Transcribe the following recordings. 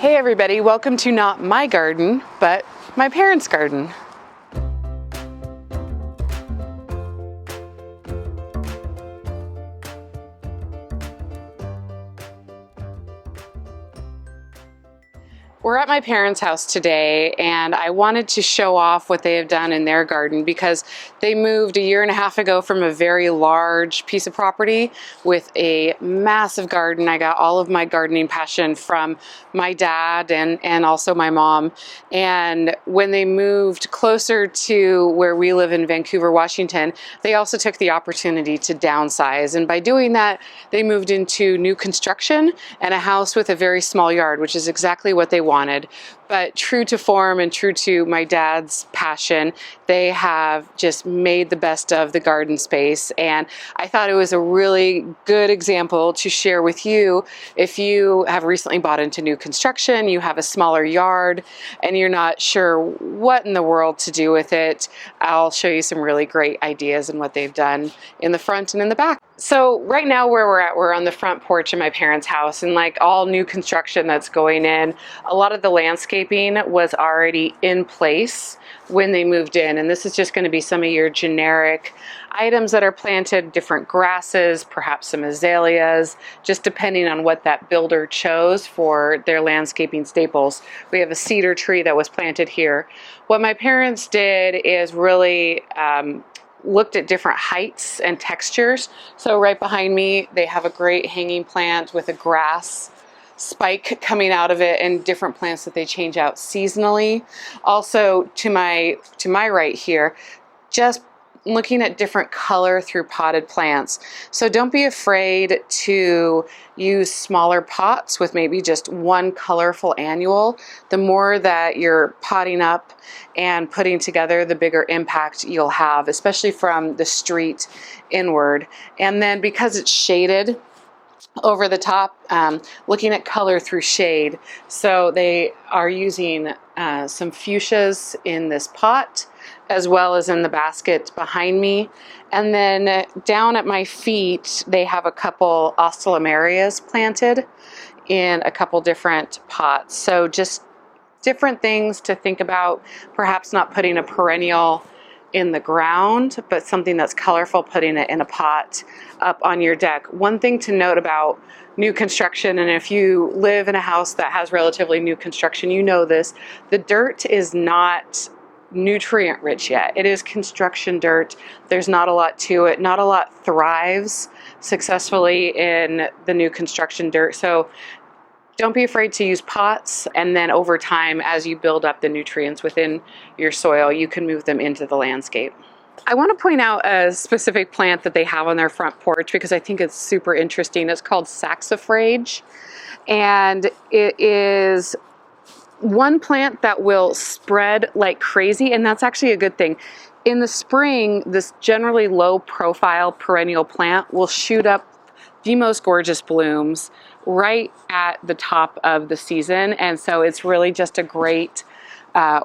Hey everybody, welcome to not my garden, but my parents' garden. We're at my parents' house today, and I wanted to show off what they have done in their garden because they moved a year and a half ago from a very large piece of property with a massive garden. I got all of my gardening passion from my dad and also my mom. And when they moved closer to where we live in Vancouver, Washington, they also took the opportunity to downsize. And by doing that, they moved into new construction and a house with a very small yard, which is exactly what they wanted. But true to form and true to my dad's passion, they have just made the best of the garden space. And I thought it was a really good example to share with you if you have recently bought into new construction, you have a smaller yard, and you're not sure what in the world to do with it. I'll show you some really great ideas and what they've done in the front and in the back. So right now where we're at, we're on the front porch of my parents' house, and like all new construction that's going in, a lot of the landscaping was already in place when they moved in, and this is just going to be some of your generic items that are planted, different grasses, perhaps some azaleas, just depending on what that builder chose for their landscaping staples. We have a cedar tree that was planted here. What my parents did is really looked at different heights and textures. So right behind me, they have a great hanging plant with a grass spike coming out of it and different plants that they change out seasonally. Also to my right here, just looking at different color through potted plants. So don't be afraid to use smaller pots with maybe just one colorful annual. The more that you're potting up and putting together, the bigger impact you'll have, especially from the street inward. And then because it's shaded over the top, looking at color through shade. So they are using some fuchsias in this pot, as well as in the basket behind me. And then down at my feet, they have a couple ostelomarias planted in a couple different pots. So just different things to think about, perhaps not putting a perennial in the ground, but something that's colorful, putting it in a pot up on your deck. One thing to note about new construction, and if you live in a house that has relatively new construction, you know this, the dirt is not nutrient rich yet. It is construction dirt. There's not a lot to it. Not a lot thrives successfully in the new construction dirt. So don't be afraid to use pots, and then over time, as you build up the nutrients within your soil, you can move them into the landscape. I want to point out a specific plant that they have on their front porch because I think it's super interesting. It's called Saxifrage, and it is one plant that will spread like crazy, and that's actually a good thing. In the spring, this generally low profile perennial plant will shoot up the most gorgeous blooms right at the top of the season, and so it's really just a great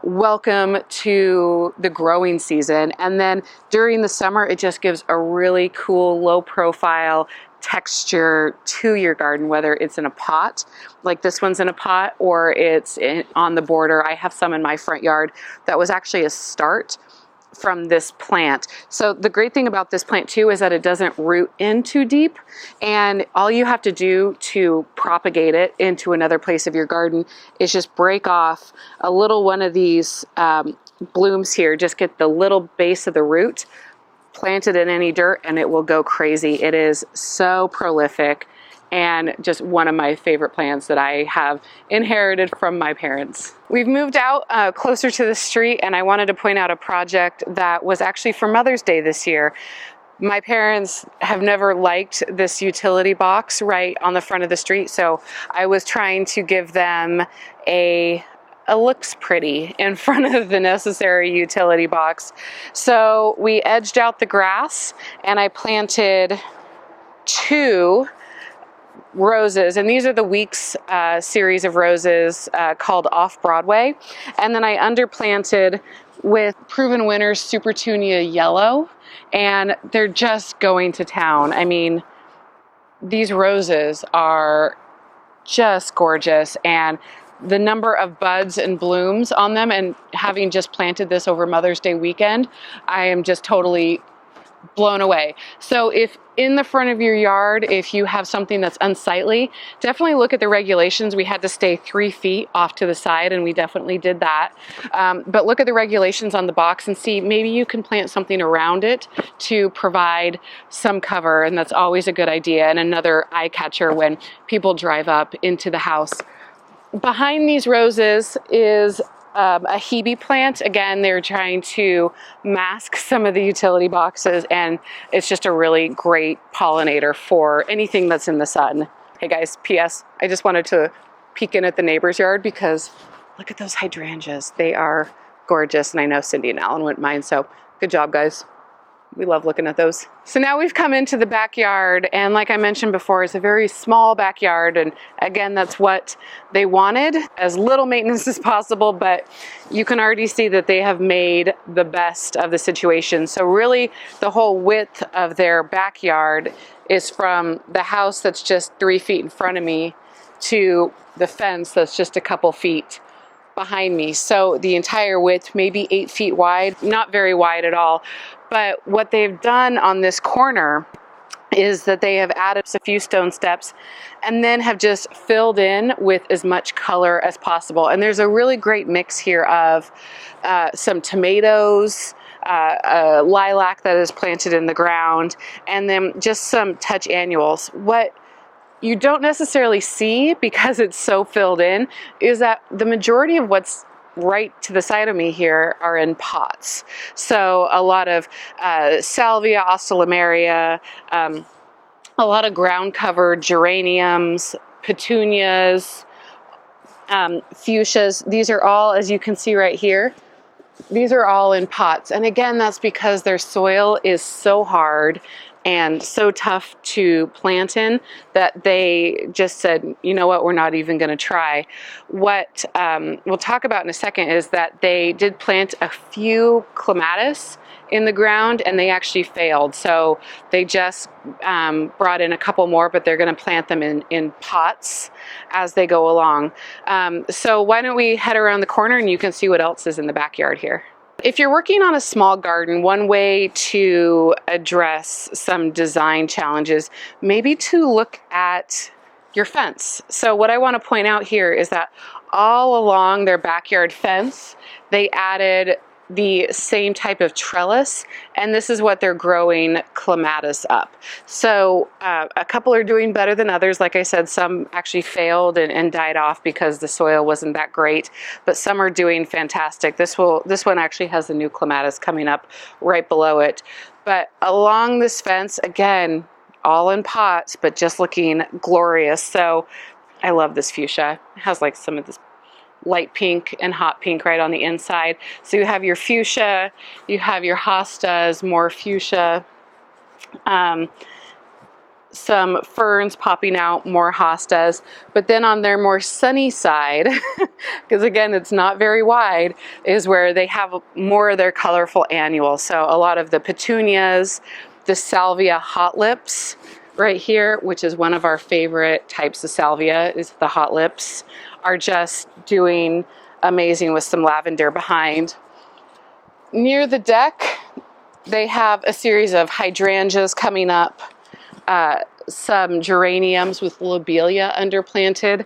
welcome to the growing season. And then during the summer, it just gives a really cool low profile texture to your garden, whether it's in a pot, like this one's in a pot, or it's on the border. I have some in my front yard that was actually a start from this plant. So the great thing about this plant too is that it doesn't root in too deep, and all you have to do to propagate it into another place of your garden is just break off a little one of these blooms here. Just get the little base of the root, plant it in any dirt, and it will go crazy. It is so prolific and just one of my favorite plants that I have inherited from my parents. We've moved out closer to the street, and I wanted to point out a project that was actually for Mother's Day this year. My parents have never liked this utility box right on the front of the street, so I was trying to give them a looks pretty in front of the necessary utility box. So we edged out the grass, and I planted 2 roses, and these are the Weeks series of roses called Off Broadway, and then I underplanted with Proven Winners Supertunia Yellow, and they're just going to town. I mean, these roses are just gorgeous, and the number of buds and blooms on them, and having just planted this over Mother's Day weekend, I am just totally blown away. So if in the front of your yard, if you have something that's unsightly, definitely look at the regulations. We had to stay 3 feet off to the side, and we definitely did that. But look at the regulations on the box and see, maybe you can plant something around it to provide some cover, and that's always a good idea and another eye catcher when people drive up into the house. Behind these roses is a hebe plant. Again, they're trying to mask some of the utility boxes, and it's just a really great pollinator for anything that's in the sun. Hey guys, P.S. I just wanted to peek in at the neighbor's yard because look at those hydrangeas. They are gorgeous, and I know Cindy and Alan wouldn't mind, so good job, guys. We love looking at those. So now we've come into the backyard, and like I mentioned before, it's a very small backyard, and again, that's what they wanted, as little maintenance as possible, but you can already see that they have made the best of the situation. So really, the whole width of their backyard is from the house that's just 3 feet in front of me to the fence that's just a couple feet behind me. So the entire width, maybe 8 feet wide, not very wide at all. But what they've done on this corner is that they have added a few stone steps and then have just filled in with as much color as possible. And there's a really great mix here of some tomatoes, lilac that is planted in the ground, and then just some touch annuals. What you don't necessarily see, because it's so filled in, is that the majority of what's right to the side of me here are in pots. So a lot of salvia, oscillamaria, a lot of ground covered geraniums, petunias, fuchsias. These are all, as you can see right here, these are all in pots. And again, that's because their soil is so hard and so tough to plant in that they just said, you know what, we're not even going to try. What we'll talk about in a second is that they did plant a few clematis in the ground, and they actually failed. So they just brought in a couple more, but they're going to plant them in pots as they go along. So why don't we head around the corner and you can see what else is in the backyard here. If you're working on a small garden, one way to address some design challenges, maybe to look at your fence. So what I want to point out here is that all along their backyard fence, they added the same type of trellis, and this is what they're growing clematis up. So a couple are doing better than others. Like I said, some actually failed and died off because the soil wasn't that great, but some are doing fantastic. This one actually has the new clematis coming up right below it. But along this fence, again, all in pots, but just looking glorious. So I love this fuchsia. It has like some of this light pink and hot pink right on the inside. So you have your fuchsia, you have your hostas, more fuchsia, some ferns popping out, more hostas. But then on their more sunny side, because again, it's not very wide, is where they have more of their colorful annuals. So a lot of the petunias, the salvia hot lips right here, which is one of our favorite types of salvia, is the hot lips, are just doing amazing with some lavender behind. Near the deck, they have a series of hydrangeas coming up, some geraniums with lobelia underplanted.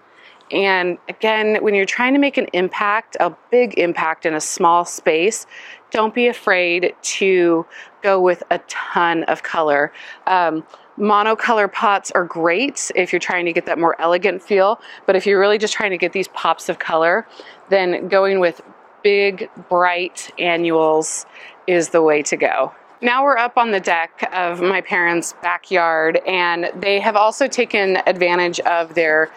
And again, when you're trying to make an impact, a big impact in a small space, don't be afraid to go with a ton of color. Monocolor pots are great if you're trying to get that more elegant feel, but if you're really just trying to get these pops of color, then going with big, bright annuals is the way to go. Now we're up on the deck of my parents' backyard, and they have also taken advantage of their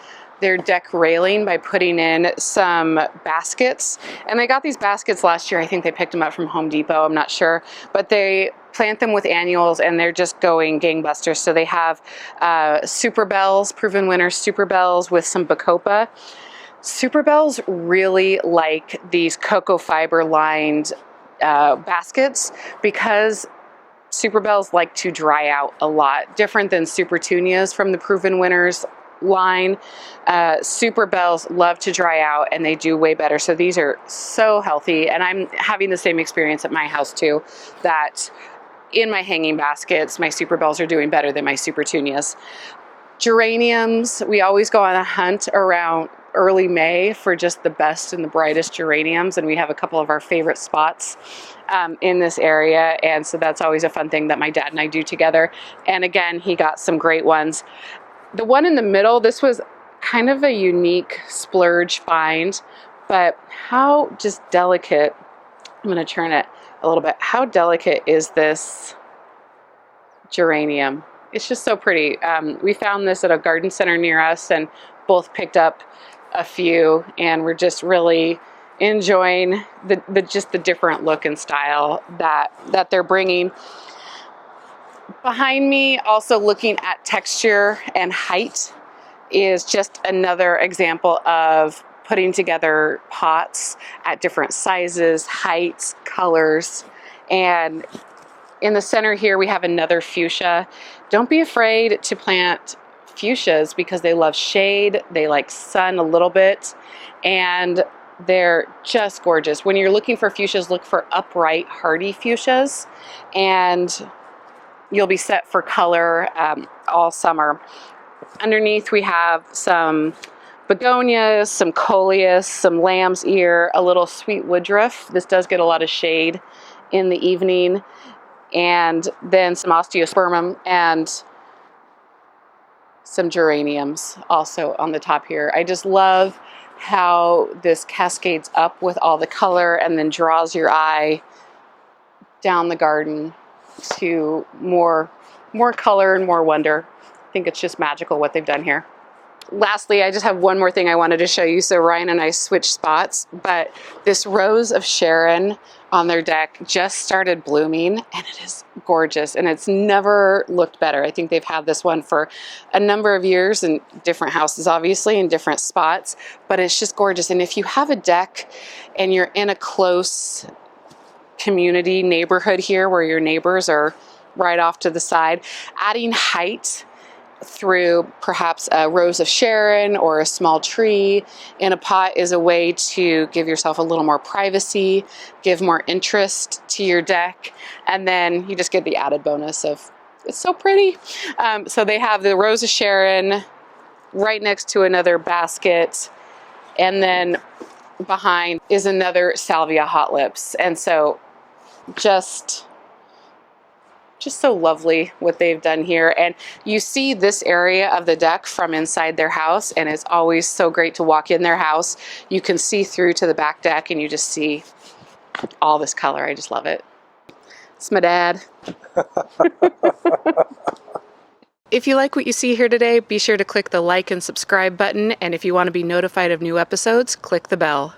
deck railing by putting in some baskets. And they got these baskets last year. I think they picked them up from Home Depot, I'm not sure. But they plant them with annuals, and they're just going gangbusters. So they have super bells, proven winner super bells with some bacopa. Super bells really like these cocoa fiber lined baskets because super bells like to dry out a lot, different than super tunias from the proven winners. line. Super bells love to dry out and they do way better. So these are so healthy, and I'm having the same experience at my house too, that in my hanging baskets, my super bells are doing better than my super petunias. Geraniums, we always go on a hunt around early May for just the best and the brightest geraniums, and we have a couple of our favorite spots in this area, and so that's always a fun thing that my dad and I do together. And again, he got some great ones. The one in the middle, this was kind of a unique splurge find, but how just delicate, I'm going to turn it a little bit, how delicate is this geranium? It's just so pretty. We found this at a garden center near us and both picked up a few, and we're just really enjoying the different look and style that they're bringing. Behind me, also looking at texture and height, is just another example of putting together pots at different sizes, heights, colors. And in the center here, we have another fuchsia. Don't be afraid to plant fuchsias because they love shade, they like sun a little bit, and they're just gorgeous. When you're looking for fuchsias, look for upright, hardy fuchsias, and you'll be set for color all summer. Underneath we have some begonias, some coleus, some lamb's ear, a little sweet woodruff. This does get a lot of shade in the evening, and then some osteospermum and some geraniums also on the top here. I just love how this cascades up with all the color and then draws your eye down the garden to more color and more wonder. I think it's just magical what they've done here. Lastly, I just have one more thing I wanted to show you. So Ryan and I switched spots, but this rose of Sharon on their deck just started blooming, and it is gorgeous, and it's never looked better. I think they've had this one for a number of years in different houses, obviously, in different spots, but it's just gorgeous. And if you have a deck and you're in a close community neighborhood here where your neighbors are right off to the side, adding height through perhaps a rose of Sharon or a small tree in a pot is a way to give yourself a little more privacy, give more interest to your deck, and then you just get the added bonus of it's so pretty. So they have the rose of Sharon right next to another basket, and then behind is another salvia hot lips. And so just so lovely what they've done here. And you see this area of the deck from inside their house, and it's always so great to walk in their house. You can see through to the back deck and you just see all this color. I just love it. It's my dad. If you like what you see here today, be sure to click the like and subscribe button. And if you want to be notified of new episodes, click the bell.